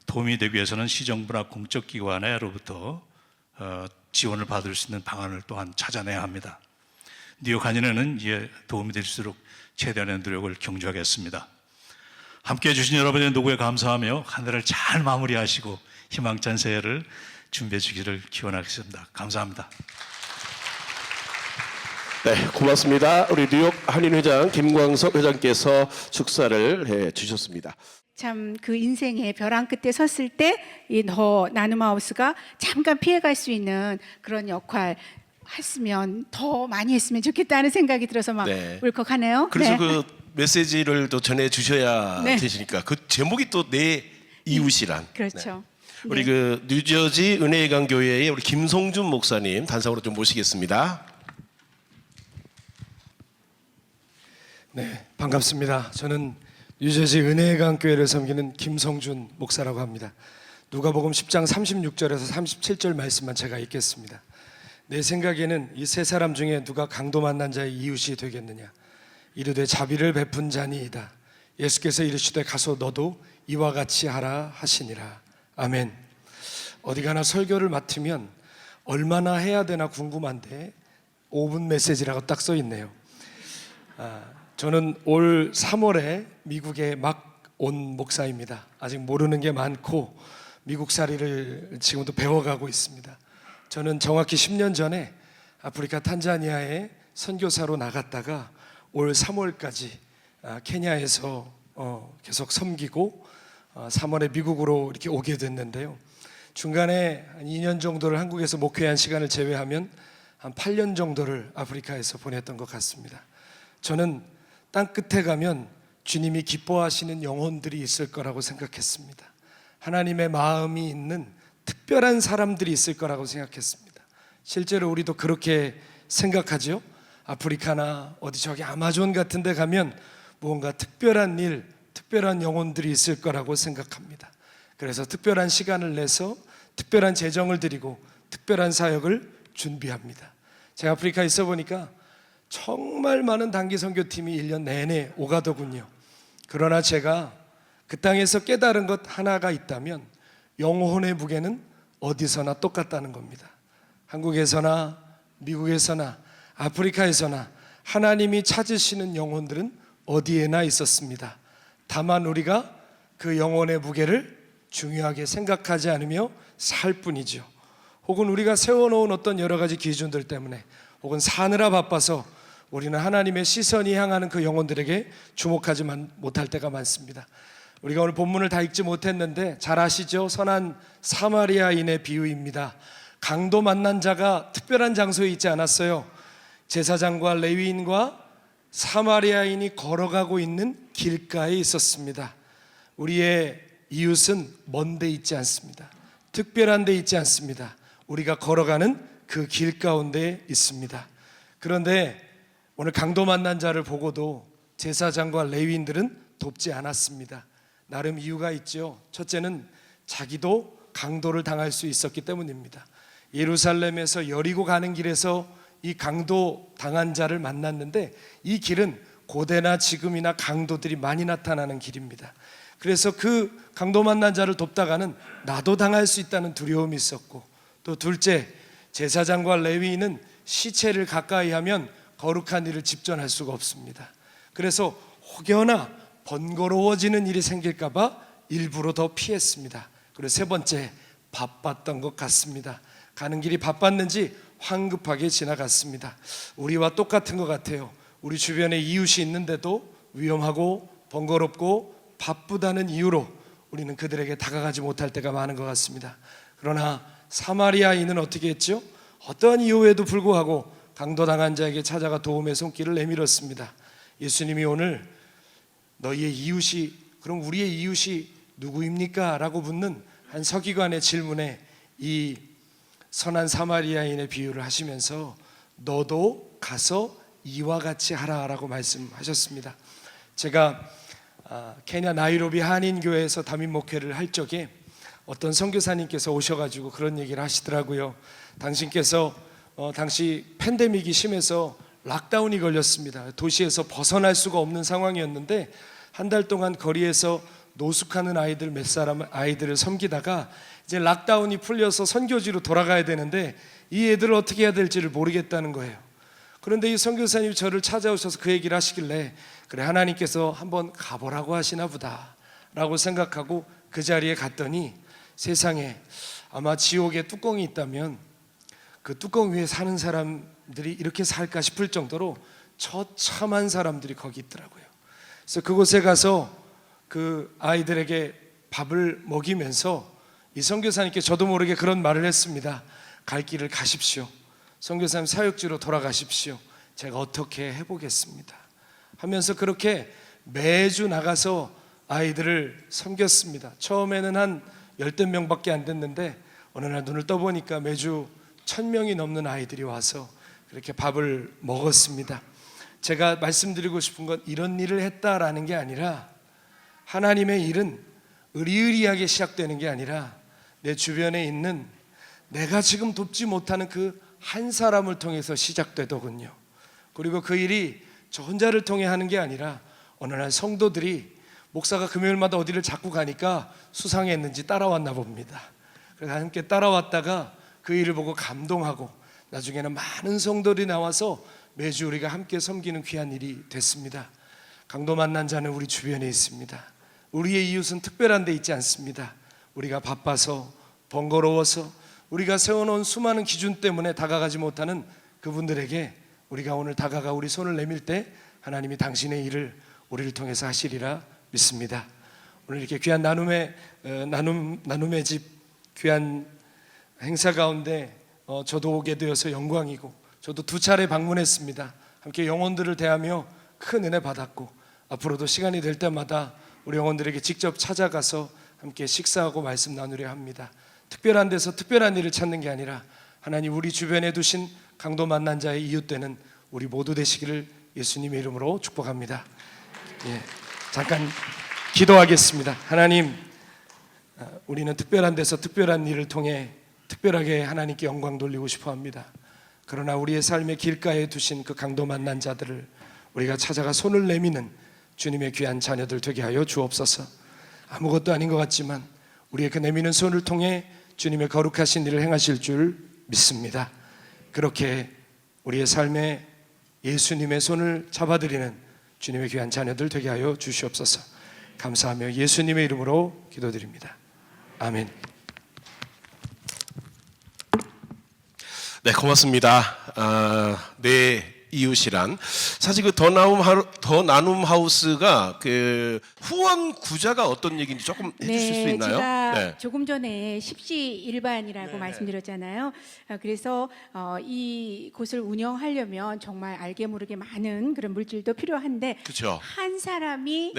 도움이 되기 위해서는 시정부나 공적기관으로부터 지원을 받을 수 있는 방안을 또한 찾아내야 합니다. 뉴욕 한인회는 이에 도움이 될수록 최대한의 노력을 경주하겠습니다. 함께해 주신 여러분의 노고에 감사하며 한 해를 잘 마무리하시고 희망찬 새해를 준비해 주기를 기원하겠습니다. 감사합니다. 네, 고맙습니다. 우리 뉴욕 한인회장 김광석 회장께서 축사를 해 주셨습니다. 참 그 인생의 벼랑 끝에 섰을 때 이 더 나눔하우스가 잠깐 피해갈 수 있는 그런 역할 했으면 더 많이 했으면 좋겠다는 생각이 들어서 막 울컥하네요. 그래서 그 메시지를 또 전해 주셔야 되시니까 그 제목이 또 내 이웃이란. 그렇죠. 우리 그 뉴저지 은혜의 강 교회의 우리 김성준 목사님 단상으로 좀 모시겠습니다. 네, 반갑습니다. 저는 뉴저지 은혜의 강 교회를 섬기는 김성준 목사라고 합니다. 누가복음 10장 36절에서 37절 말씀만 제가 읽겠습니다. 내 생각에는 이 세 사람 중에 누가 강도 만난 자의 이웃이 되겠느냐. 이르되 자비를 베푼 자니이다. 예수께서 이르시되 가서 너도 이와 같이 하라 하시니라. 아멘. 어디 가나 설교를 맡으면 얼마나 해야 되나 궁금한데 5분 메시지라고 딱 써 있네요. 저는 올 3월에 미국에 막 온 목사입니다. 아직 모르는 게 많고 미국살이를 지금도 배워가고 있습니다. 저는 정확히 10년 전에 아프리카 탄자니아에 선교사로 나갔다가 올 3월까지 케냐에서 계속 섬기고 3월에 미국으로 이렇게 오게 됐는데요. 중간에 한 2년 정도를 한국에서 목회한 시간을 제외하면 한 8년 정도를 아프리카에서 보냈던 것 같습니다. 저는 땅 끝에 가면 주님이 기뻐하시는 영혼들이 있을 거라고 생각했습니다. 하나님의 마음이 있는 특별한 사람들이 있을 거라고 생각했습니다. 실제로 우리도 그렇게 생각하죠. 아프리카나 어디 저기 아마존 같은 데 가면 무언가 특별한 일, 특별한 영혼들이 있을 거라고 생각합니다. 그래서 특별한 시간을 내서 특별한 재정을 드리고 특별한 사역을 준비합니다. 제가 아프리카에 있어 보니까 정말 많은 단기 선교팀이 1년 내내 오가더군요. 그러나 제가 그 땅에서 깨달은 것 하나가 있다면 영혼의 무게는 어디서나 똑같다는 겁니다. 한국에서나 미국에서나 아프리카에서나 하나님이 찾으시는 영혼들은 어디에나 있었습니다. 다만 우리가 그 영혼의 무게를 중요하게 생각하지 않으며 살 뿐이죠. 혹은 우리가 세워놓은 어떤 여러 가지 기준들 때문에 혹은 사느라 바빠서 우리는 하나님의 시선이 향하는 그 영혼들에게 주목하지 못할 때가 많습니다. 우리가 오늘 본문을 다 읽지 못했는데 잘 아시죠? 선한 사마리아인의 비유입니다. 강도 만난 자가 특별한 장소에 있지 않았어요. 제사장과 레위인과 사마리아인이 걸어가고 있는 길가에 있었습니다. 우리의 이웃은 먼 데 있지 않습니다. 특별한 데 있지 않습니다. 우리가 걸어가는 그 길 가운데 있습니다. 그런데 오늘 강도 만난 자를 보고도 제사장과 레위인들은 돕지 않았습니다. 나름 이유가 있죠. 첫째는 자기도 강도를 당할 수 있었기 때문입니다. 예루살렘에서 여리고 가는 길에서 이 강도 당한 자를 만났는데 이 길은 고대나 지금이나 강도들이 많이 나타나는 길입니다. 그래서 그 강도 만난 자를 돕다가는 나도 당할 수 있다는 두려움이 있었고, 또 둘째, 제사장과 레위인은 시체를 가까이 하면 거룩한 일을 집전할 수가 없습니다. 그래서 혹여나 번거로워지는 일이 생길까 봐 일부러 더 피했습니다. 그리고 세 번째, 바빴던 것 같습니다. 가는 길이 바빴는지 황급하게 지나갔습니다. 우리와 똑같은 것 같아요. 우리 주변에 이웃이 있는데도 위험하고 번거롭고 바쁘다는 이유로 우리는 그들에게 다가가지 못할 때가 많은 것 같습니다. 그러나 사마리아인은 어떻게 했죠? 어떠한 이유에도 불구하고 강도당한 자에게 찾아가 도움의 손길을 내밀었습니다. 예수님이 오늘 너희의 이웃이, 그럼 우리의 이웃이 누구입니까? 라고 묻는 한 서기관의 질문에 이 선한 사마리아인의 비유를 하시면서 너도 가서 이와 같이 하라라고 말씀하셨습니다. 제가 케냐 나이로비 한인교회에서 담임 목회를 할 적에 어떤 선교사님께서 오셔가지고 그런 얘기를 하시더라고요. 당신께서 당시 팬데믹이 심해서 락다운이 걸렸습니다. 도시에서 벗어날 수가 없는 상황이었는데 한 달 동안 거리에서 노숙하는 아이들 몇 사람 아이들을 섬기다가 이제 락다운이 풀려서 선교지로 돌아가야 되는데 이 애들을 어떻게 해야 될지를 모르겠다는 거예요. 그런데 이 선교사님이 저를 찾아오셔서 그 얘기를 하시길래 그래, 하나님께서 한번 가보라고 하시나 보다 라고 생각하고 그 자리에 갔더니 세상에 아마 지옥에 뚜껑이 있다면 그 뚜껑 위에 사는 사람들이 이렇게 살까 싶을 정도로 처참한 사람들이 거기 있더라고요. 그래서 그곳에 가서 그 아이들에게 밥을 먹이면서 이 선교사님께 저도 모르게 그런 말을 했습니다. 갈 길을 가십시오. 선교사님 사역지로 돌아가십시오. 제가 어떻게 해보겠습니다 하면서 그렇게 매주 나가서 아이들을 섬겼습니다. 처음에는 한 10몇 명밖에 안 됐는데 어느 날 눈을 떠보니까 매주 1000명이 넘는 아이들이 와서 그렇게 밥을 먹었습니다. 제가 말씀드리고 싶은 건 이런 일을 했다라는 게 아니라 하나님의 일은 의리의리하게 시작되는 게 아니라 내 주변에 있는 내가 지금 돕지 못하는 그 한 사람을 통해서 시작되더군요. 그리고 그 일이 저 혼자를 통해 하는 게 아니라 어느 날 성도들이 목사가 금요일마다 어디를 자꾸 가니까 수상했는지 따라왔나 봅니다. 그래서 함께 따라왔다가 그 일을 보고 감동하고 나중에는 많은 성도들이 나와서 매주 우리가 함께 섬기는 귀한 일이 됐습니다. 강도 만난 자는 우리 주변에 있습니다. 우리의 이웃은 특별한 데 있지 않습니다. 우리가 바빠서 번거로워서 우리가 세워놓은 수많은 기준 때문에 다가가지 못하는 그분들에게 우리가 오늘 다가가 우리 손을 내밀 때 하나님이 당신의 일을 우리를 통해서 하시리라 믿습니다. 오늘 이렇게 귀한 나눔의 집 귀한 행사 가운데 저도 오게 되어서 영광이고 저도 2차례 방문했습니다. 함께 영혼들을 대하며 큰 은혜 받았고 앞으로도 시간이 될 때마다 우리 영혼들에게 직접 찾아가서 함께 식사하고 말씀 나누려 합니다. 특별한 데서 특별한 일을 찾는 게 아니라 하나님 우리 주변에 두신 강도 만난 자의 이웃되는 우리 모두 되시기를 예수님의 이름으로 축복합니다. 잠깐 기도하겠습니다. 하나님, 우리는 특별한 데서 특별한 일을 통해 특별하게 하나님께 영광 돌리고 싶어 합니다. 그러나 우리의 삶의 길가에 두신 그 강도 만난 자들을 우리가 찾아가 손을 내미는 주님의 귀한 자녀들 되게 하여 주옵소서. 아무것도 아닌 것 같지만 우리의 그 내미는 손을 통해 주님의 거룩하신 일을 행하실 줄 믿습니다. 그렇게 우리의 삶에 예수님의 손을 잡아드리는 주님의 귀한 자녀들 되게 하여 주시옵소서. 감사하며 예수님의 이름으로 기도드립니다. 아멘. 네, 고맙습니다. 내 이웃이란 사실 그 더 나눔 하우스가 그 후원 구자가 어떤 얘기인지 조금 해주실 수 있나요? 제가 조금 전에 십시 일반이라고 말씀드렸잖아요. 그래서 이 곳을 운영하려면 정말 알게 모르게 많은 그런 물질도 필요한데 그쵸. 한 사람이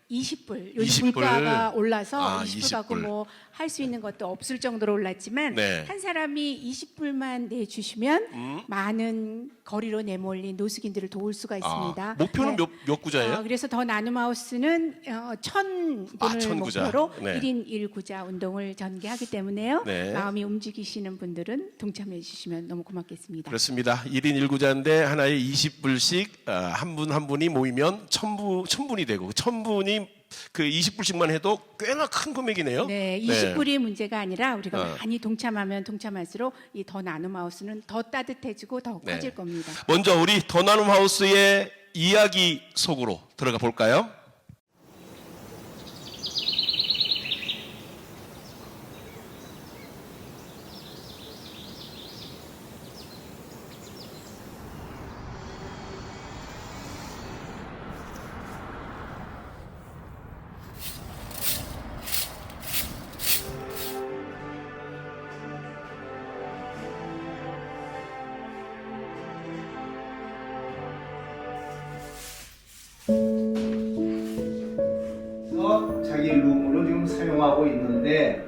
20불, 요즘 20불. 물가가 올라서 20불 20불. 갖고 뭐 할 수 있는 것도 없을 정도로 올랐지만 한 사람이 20불만 내주시면 많은 거리로 내몰린 노숙인들을 도울 수가 있습니다. 목표는 몇 구자예요? 그래서 더 나눔 하우스는 1,000분을 구자. 목표로 네. 1인 1구자 운동을 전개하기 때문에요. 네. 마음이 움직이시는 분들은 동참해 주시면 너무 고맙겠습니다. 그렇습니다. 1인 1구자인데 하나에 20불씩 한 분 한 분이 모이면 1,000분이 되고 1,000분이 그 20불씩만 해도 꽤나 큰 금액이네요. 네, 20불이 문제가 아니라 우리가 많이 동참하면 동참할수록 이 더 나눔 하우스는 더 따뜻해지고 더 커질 겁니다. 먼저 우리 더 나눔 하우스의 이야기 속으로 들어가 볼까요? 자기 룸으로 지금 사용하고 있는데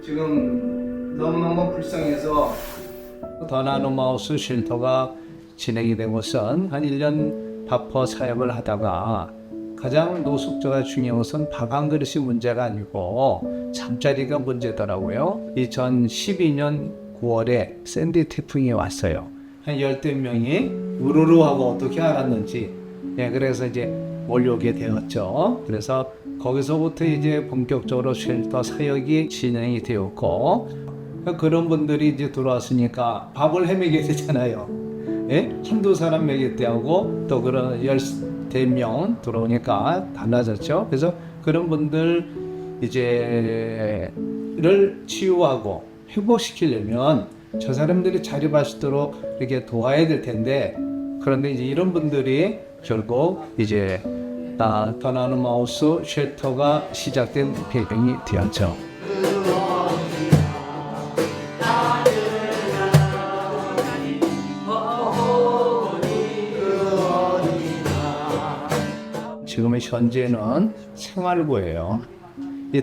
지금 너무너무 불쌍해서 더 나눔 하우스 쉘터가 진행이 되고선 한 1년 바퍼 사역을 하다가 가장 노숙자가 중요한 것은 밥 한 그릇이 문제가 아니고 잠자리가 문제더라고요. 2012년 9월에 샌디 태풍이 왔어요. 한 10명이 우르르 하고 어떻게 알았는지 그래서 이제 몰려오게 되었죠. 그래서 거기서부터 이제 본격적으로 쉘터 사역이 진행이 되었고 그런 분들이 이제 들어왔으니까 밥을 헤매게 되잖아요. 한두 사람 먹일 때하고 또 그런 10명 들어오니까 달라졌죠. 그래서 그런 분들 이제를 치유하고 회복시키려면 저 사람들이 자립할 수 있도록 이렇게 도와야 될 텐데 그런데 이제 이런 분들이 결국 이제 더 나눔 하우스 쉘터가 시작된 배경이 되었죠. 지금의 현재는 생활고예요.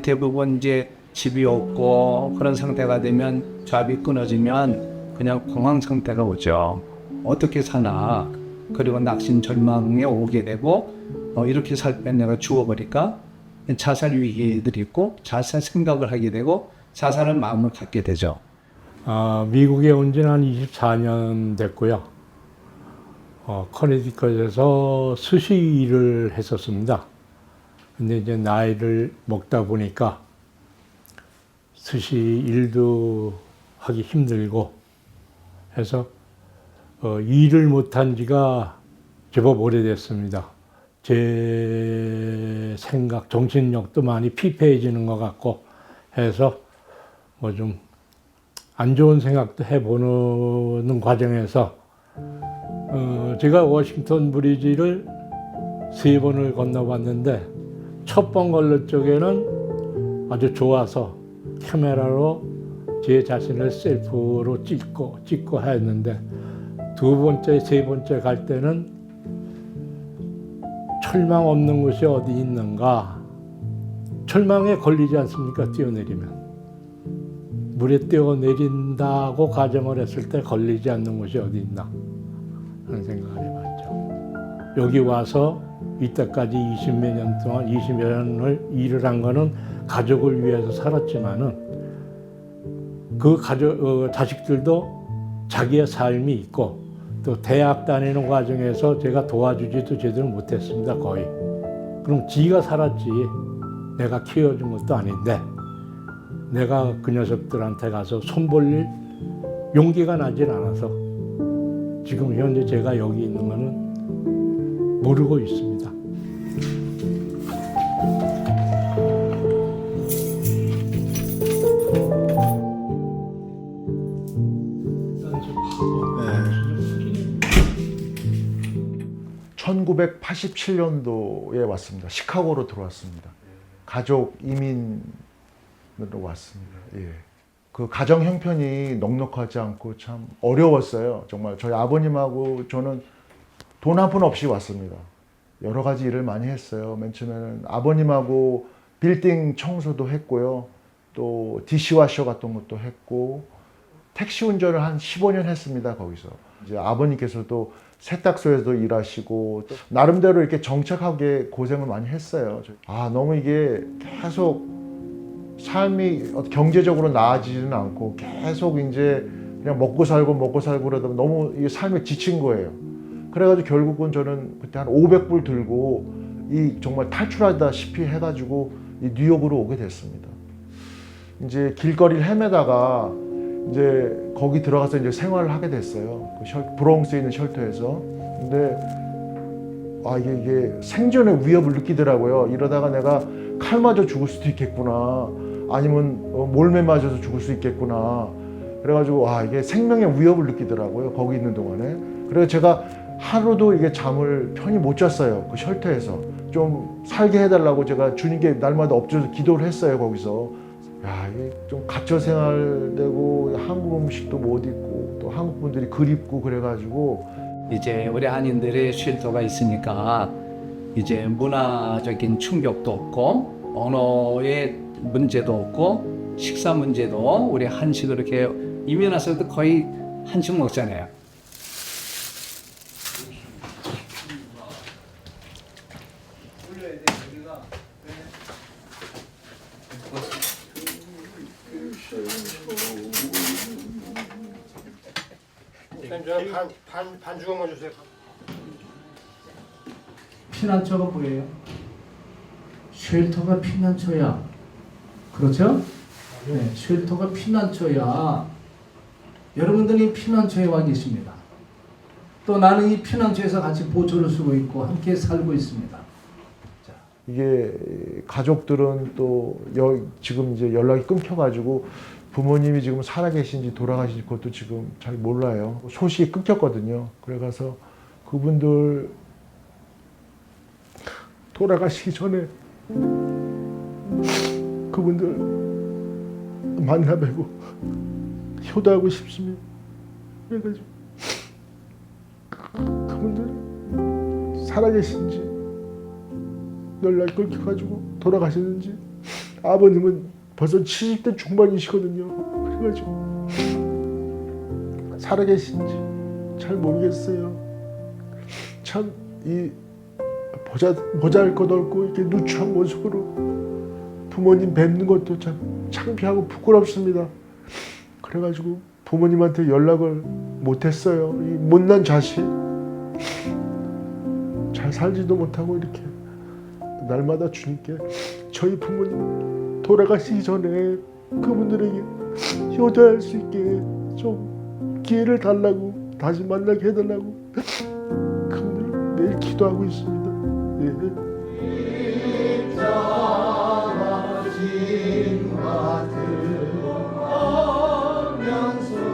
대부분 이제 집이 없고 그런 상태가 되면 잡이 끊어지면 그냥 공황 상태가 오죠. 어떻게 사나? 그리고 낙심 절망에 오게 되고 이렇게 살 때 내가 죽어버릴까? 자살 위기들이 있고 자살 생각을 하게 되고 자살할 마음을 갖게 되죠. 미국에 온 지는 한 24년 됐고요. 커네디컷에서 스시 일을 했었습니다. 근데 이제 나이를 먹다 보니까 스시 일도 하기 힘들고 해서 일을 못한 지가 제법 오래됐습니다. 제 생각, 정신력도 많이 피폐해지는 것 같고 해서 뭐 좀 안 좋은 생각도 해보는 과정에서 제가 워싱턴 브리지를 3번을 건너봤는데 첫 번 걸을 적에는 아주 좋아서 카메라로 제 자신을 셀프로 찍고 했는데 두 번째, 세 번째 갈 때는 철망 없는 곳이 어디 있는가? 철망에 걸리지 않습니까? 뛰어내리면. 물에 뛰어내린다고 가정을 했을 때 걸리지 않는 곳이 어디 있나? 하는 생각을 해봤죠. 여기 와서 이때까지 20몇 년 동안, 20여 년을 일을 한 거는 가족을 위해서 살았지만은 그 자식들도 자기의 삶이 있고 또 대학 다니는 과정에서 제가 도와주지도 제대로 못했습니다, 거의. 그럼 지가 살았지 내가 키워준 것도 아닌데 내가 그 녀석들한테 가서 손 벌릴 용기가 나질 않아서 지금 현재 제가 여기 있는 거는 모르고 있습니다. 네. 1987년도에 왔습니다. 시카고로 들어왔습니다. 가족 이민으로 왔습니다. 예. 그 가정 형편이 넉넉하지 않고 참 어려웠어요. 정말 저희 아버님하고 저는 돈 한 푼 없이 왔습니다. 여러 가지 일을 많이 했어요. 맨 처음에는 아버님하고 빌딩 청소도 했고요. 또 디시와셔 같은 것도 했고 택시 운전을 한 15년 했습니다. 거기서. 이제 아버님께서도 세탁소에서도 일하시고 나름대로 이렇게 정착하게 고생을 많이 했어요. 아, 너무 이게 계속 삶이 경제적으로 나아지지는 않고 계속 이제 그냥 먹고 살고 그러다 보면 너무 이 삶에 지친 거예요. 그래가지고 결국은 저는 그때 한 500불 들고 이 정말 탈출하다시피 해가지고 이 뉴욕으로 오게 됐습니다. 이제 길거리를 헤매다가 이제 거기 들어가서 이제 생활을 하게 됐어요. 그 브롱스에 있는 쉘터에서. 근데 아, 이게 생존의 위협을 느끼더라고요. 이러다가 내가 칼 맞아 죽을 수도 있겠구나. 아니면 몰매 맞아서 죽을 수 있겠구나. 그래가지고 아, 이게 생명의 위협을 느끼더라고요. 거기 있는 동안에. 그래서 제가 하루도 이게 잠을 편히 못 잤어요. 그 쉘터에서. 좀 살게 해달라고 제가 주님께 날마다 엎드려서 기도를 했어요. 거기서. 야, 이게 좀 갇혀 생활되고 한국 음식도 못 입고 또 한국 분들이 그립고 그래가지고 이제 우리 한인들의 쉘터가 있으니까 이제 문화적인 충격도 없고 언어의 문제도 없고 식사 문제도 우리 한식으로 이렇게 이민 와서도 거의 한식 먹잖아요. 저는 반 주먹만 주세요. 피난처가 뭐예요? 쉘터가 피난처야. 그렇죠? 네, 쉘터가 피난처야. 여러분들이 피난처에 와 계십니다. 또 나는 이 피난처에서 같이 보초를 쓰고 있고 함께 살고 있습니다. 이게 가족들은 또 지금 이제 연락이 끊겨가지고 부모님이 지금 살아계신지 돌아가신지 그것도 지금 잘 몰라요. 소식이 끊겼거든요. 그래가서 그분들 돌아가시기 전에 그분들 만나 뵈고 효도하고 싶습니다. 그래가지고 그분들 살아계신지 연락이 끊겨가지고 돌아가셨는지 아버님은 벌써 70대 중반이시거든요. 그래가지고 살아계신지 잘 모르겠어요. 참 이 보잘것없고 이렇게 누추한 모습으로 부모님 뵙는 것도 참 창피하고 부끄럽습니다. 그래가지고 부모님한테 연락을 못했어요. 이 못난 자식 잘 살지도 못하고 이렇게 날마다 주님께 저희 부모님 돌아가시기 전에 그분들에게 효도할 수 있게 좀 기회를 달라고 다시 만나게 해달라고 그분들 매일 기도하고 있습니다. 네.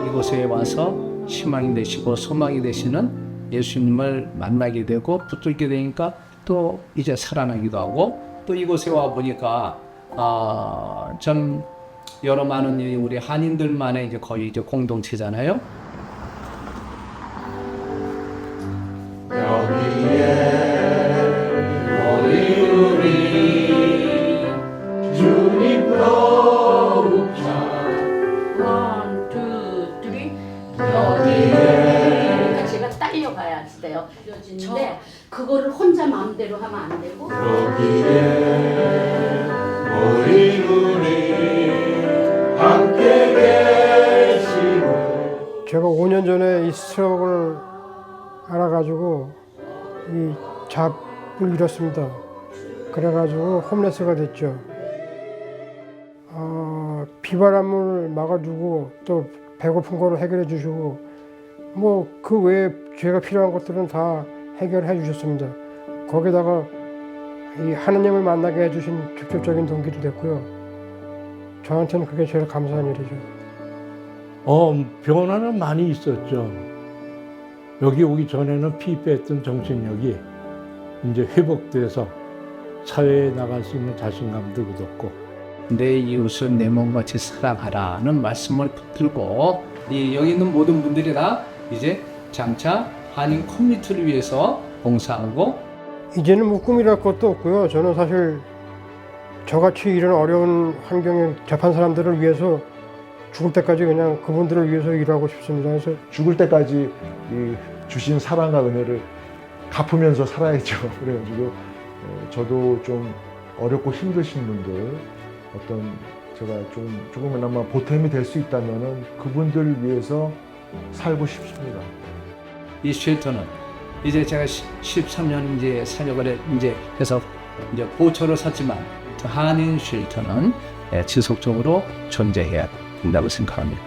이곳에 와서 희망이 되시고 소망이 되시는 예수님을 만나게 되고 붙들게 되니까 또 이제 살아나기도 하고 또 이곳에 와 보니까 전 여러 많은 우리 한인들만의 이제 거의 이제 공동체잖아요. 그러니까 제가 딸려가야 돼요. 이어지는데 그거를 혼자 마음대로 하면 안 되고. 여기에 우리 함께 계시고. 제가 5년 전에 이 스트로크를 알아가지고 이 잡을 잃었습니다. 그래가지고 홈레스가 됐죠. 비바람을 막아주고 또 배고픈 거를 해결해 주시고 뭐 그 외에 제가 필요한 것들은 다 해결해 주셨습니다. 거기다가 이 하느님을 만나게 해주신 직접적인 동기도 됐고요. 저한테는 그게 제일 감사한 일이죠. 변화는 많이 있었죠. 여기 오기 전에는 피폐했던 정신력이 이제 회복돼서 사회에 나갈 수 있는 자신감도 얻었고, 내 이웃을 내 몸같이 사랑하라는 말씀을 붙들고 여기 있는 모든 분들이 다 이제 장차 한인 커뮤니티를 위해서 봉사하고, 이제는 뭐 꿈이랄 것도 없고요. 저는 사실 저같이 이런 어려운 환경에 접한 사람들을 위해서 죽을 때까지 그냥 그분들을 위해서 일하고 싶습니다. 그래서 죽을 때까지 이 주신 사랑과 은혜를 갚으면서 살아야죠. 그래가지고 저도 좀 어렵고 힘드신 분들, 어떤 제가 조금이나마 보탬이 될 수 있다면은 그분들 위해서 살고 싶습니다. 이 쉘터는 이제 제가 13년 이제 사역을 이제 해서 이제 보초를 섰지만 한인 쉘터는 지속적으로 존재해야 된다고 생각합니다.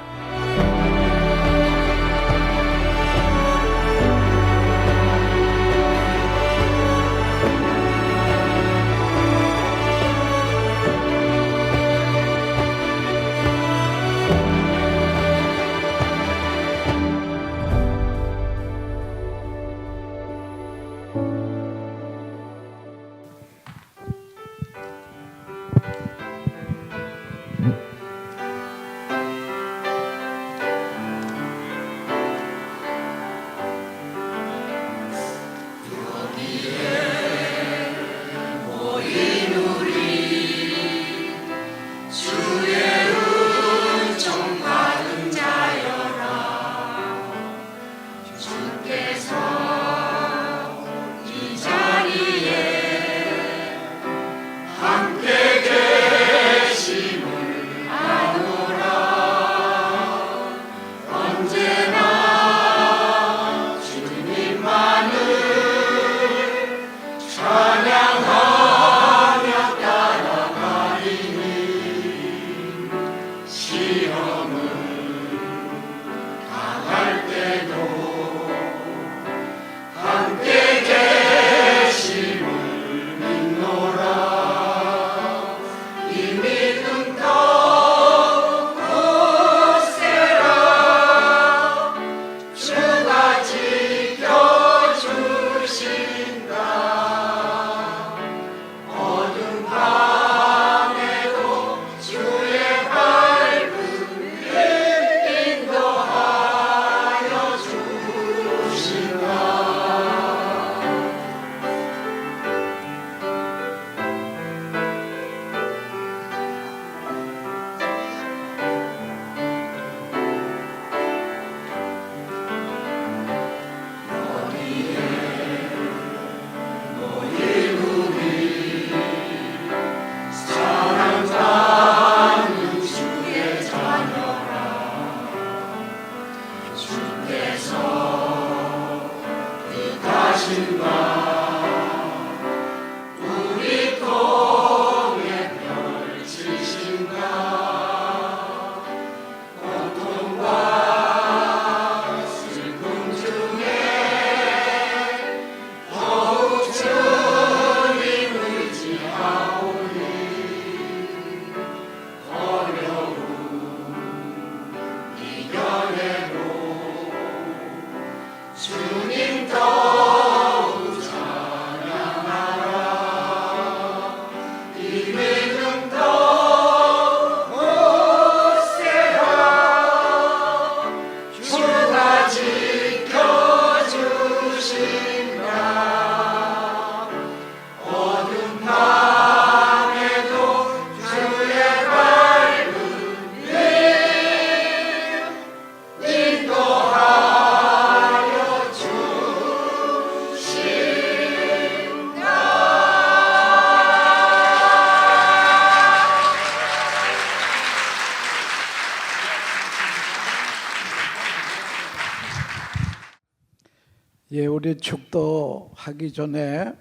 예, 우리 축도하기 전에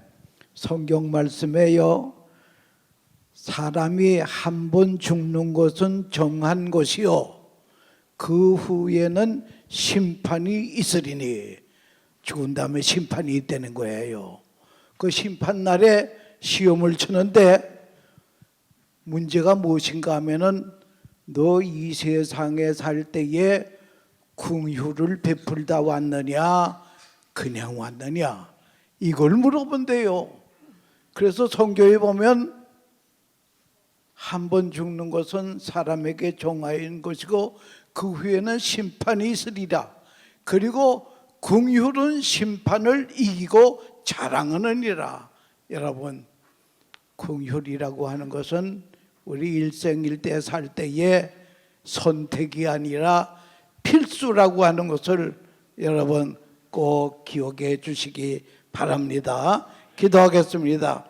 성경 말씀에요. 사람이 한 번 죽는 것은 정한 것이요 그 후에는 심판이 있으리니 죽은 다음에 심판이 있다는 거예요. 그 심판날에 시험을 치는데 문제가 무엇인가 하면은 너 이 세상에 살 때에 긍휼을 베풀다 왔느냐 그냥 왔느냐 이걸 물어본대요. 그래서 성경에 보면 한 번 죽는 것은 사람에게 종아인 것이고 그 후에는 심판이 있으리라. 그리고 긍휼은 심판을 이기고 자랑하느니라. 여러분, 긍휼이라고 하는 것은 우리 일생일대 살 때에 선택이 아니라 필수라고 하는 것을 여러분 꼭 기억해 주시기 바랍니다. 기도하겠습니다.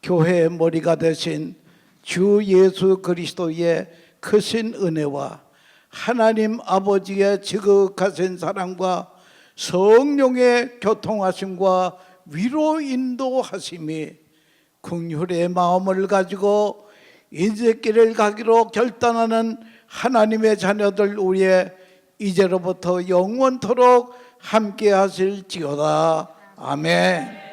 교회의 머리가 되신 주 예수 그리스도의 크신 은혜와 하나님 아버지의 지극하신 사랑과 성령의 교통하심과 위로 인도하심이 긍휼의 마음을 가지고 인생길을 가기로 결단하는 하나님의 자녀들 우리의 이제로부터 영원토록 함께 하실지어다. 아멘.